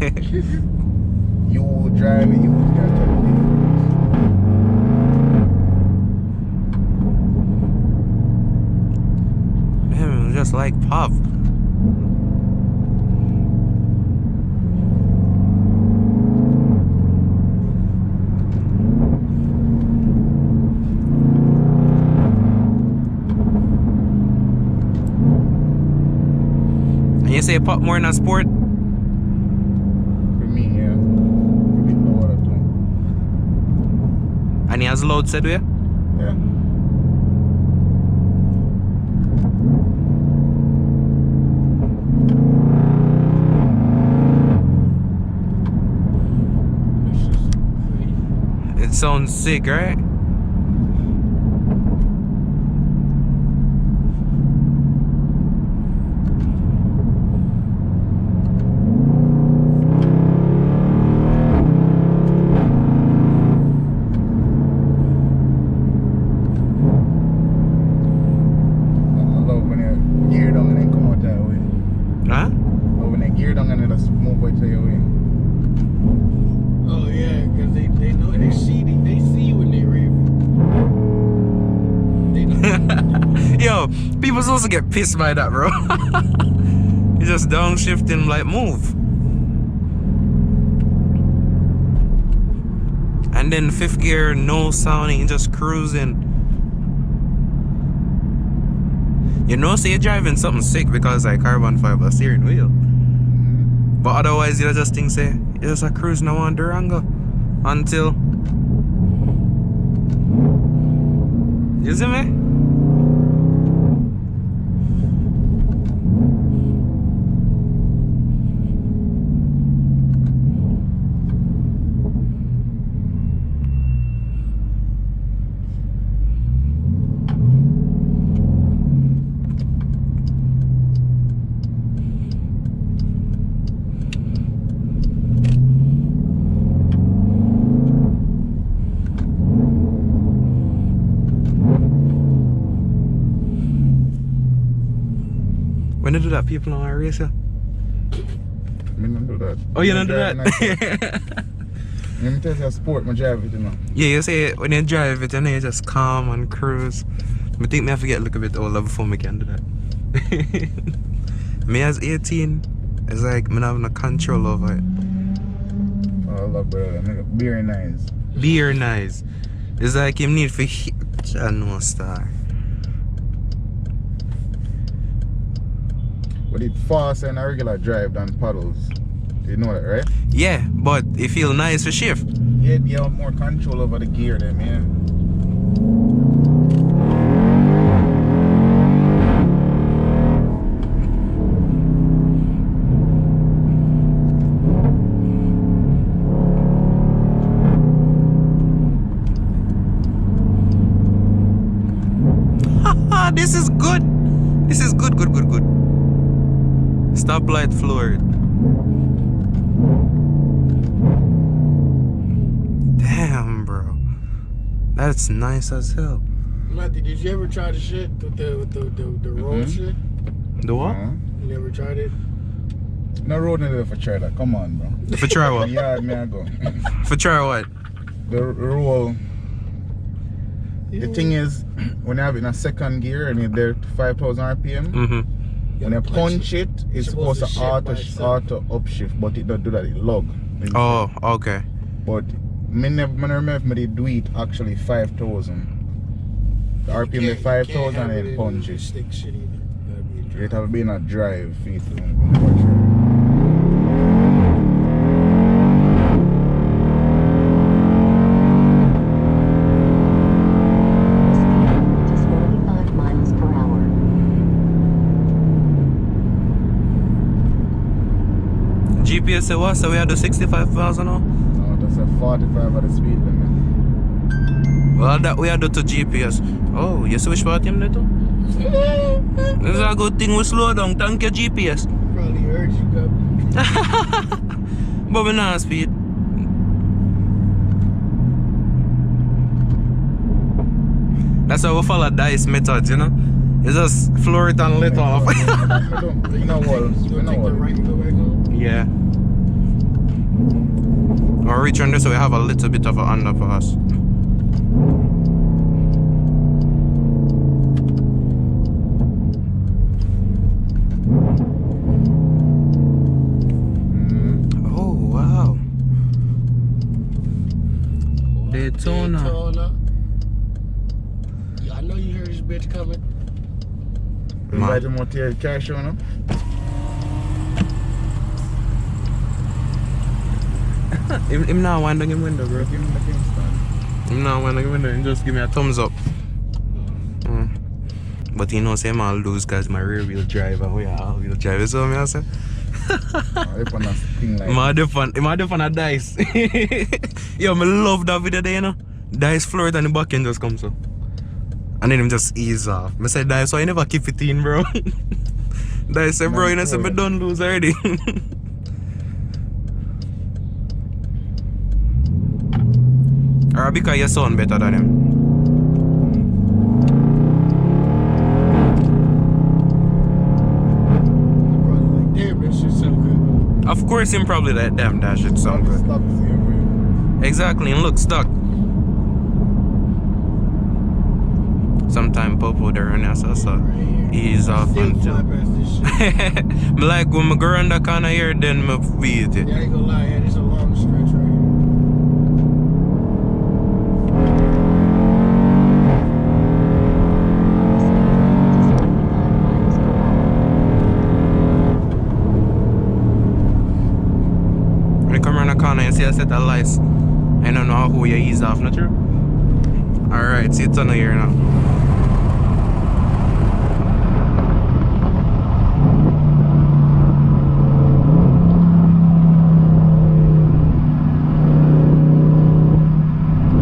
You driving, you can't tell the difference. Damn, just like pop. And you say pop more than sport? For me, yeah. A bit lower too. And he has load said way? Yeah. It sounds sick, right? Yo, people supposed to get pissed by that, bro. You just downshifting, like, move. And then fifth gear, no sounding, just cruising. You know, say you're driving something sick because like carbon fiber steering wheel. But otherwise, you just think, say, you're just a cruise now on Durango. Until. You see me? When they do that, people on our race, yeah? Me don't do that. Oh, you don't do that? Let me tell you, sport, I drive it, you know. Yeah, you say when you drive it, and then you just calm and cruise. I think me have to get a little bit older before me can do that. Me as 18, it's like me not having no control over it. Oh, love, brother. Beer nice. Beer nice. It's like you need for hit and no star. But it's faster than a regular drive than paddles. You know that, right? Yeah, but it feel nice for shift. Yeah, you have more control over the gear then, yeah. Haha, this is good. This is good. Stoplight floored. Damn, bro. That's nice as hell. Matthew, did you ever try the shit with the road shit? The what? You never tried it? No road never for try that. Come on, bro. For try what? Yeah, me I go. For try what? The roll. The thing is, when you have it in a second gear and you're there to 5,000 RPM, when you punch it, it's supposed to auto upshift, but it don't do that, it log. Oh, okay. But I remember if I do it actually 5,000. The RPM is 5,000 and punch it. Stick shit either. It have been a drive feet. GPS say what? So we had the 65,000 now? No, that's a 45 at the speed limit. Well, that we had to GPS. Oh, you switch part him there too? It's a good thing we slow down. Thank you, GPS. Probably heard you come. But we not speed. That's how we follow dice methods, you know? You just floor it and let off. You know what? You gonna take the right and go back home? Yeah. we reach on this, so we have a little bit of an underpass. Oh, wow. Daytona. Yeah, I know you heard this bitch coming. Invite him out here, cash on him. Him now want to give window, bro. Give him the Kingston. Him now want to give window and just give me a thumbs up. But you know, say I'll lose because my rear wheel drive and we are all wheel drive. So me I say. My different a dice. Yo, me love that video there, you know. Dice floor it and the back end just comes up. And then him just ease off. Me say dice, so I never keep it in, bro. Dice say, bro, you know, say me done lose already. Or because you sound better than him. Of course him probably like damn that shit sound good. Exactly, and look stuck. Sometime Popo there and so ease off until me like when I go around the corner here then me beat it. Yeah, I ain't gonna lie, yeah, this is a long stretch right here. Corner and see a set of lights. I don't know who you ease off, not true? Alright, see it's on here now.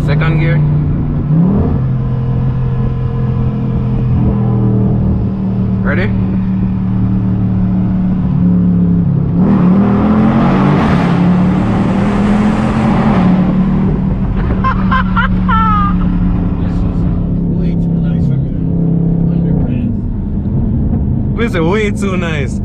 Second gear. Ready? This is way too nice.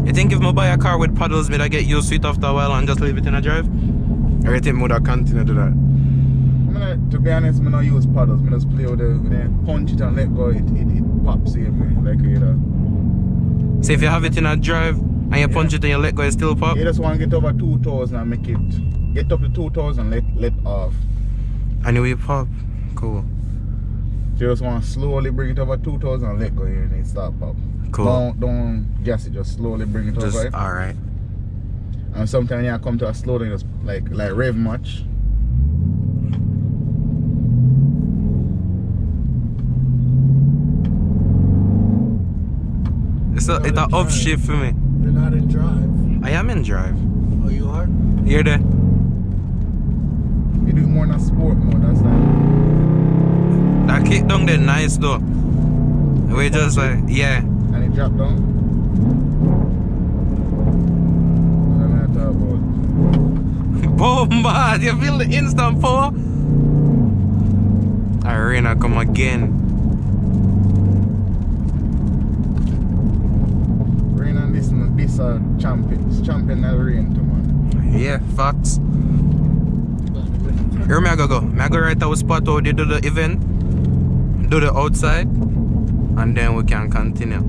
You think if I buy a car with paddles, would I get used to it after a while and just leave it in a drive? Or you think I would continue to do that? To be honest, I don't use paddles. I just play with it, punch it and let go. It pops in me like you know. So if you have it in a drive and you punch it and you let go, it still pop? You just want to get over 2,000 and make it, get up to 2,000 and let off. And it will pop? Cool. You just want to slowly bring it over 2,000 and let go here and it start pop. Cool. Don't gas it, just slowly bring it over. Alright. And sometimes you come to a slow down, just like rev much. It's an upshift for me. You're not in drive. I am in drive. Oh, you are? You're there. You do it more in a sport mode, that's like. That kick down there nice though. We just like, yeah. And it drop down. What am I talking about? Boom, bad. You feel the instant power? Arena come again. This champion that rain too, man. Yeah, facts. Here me I go. Me I go right our spot where they do the event, do the outside, and then we can continue.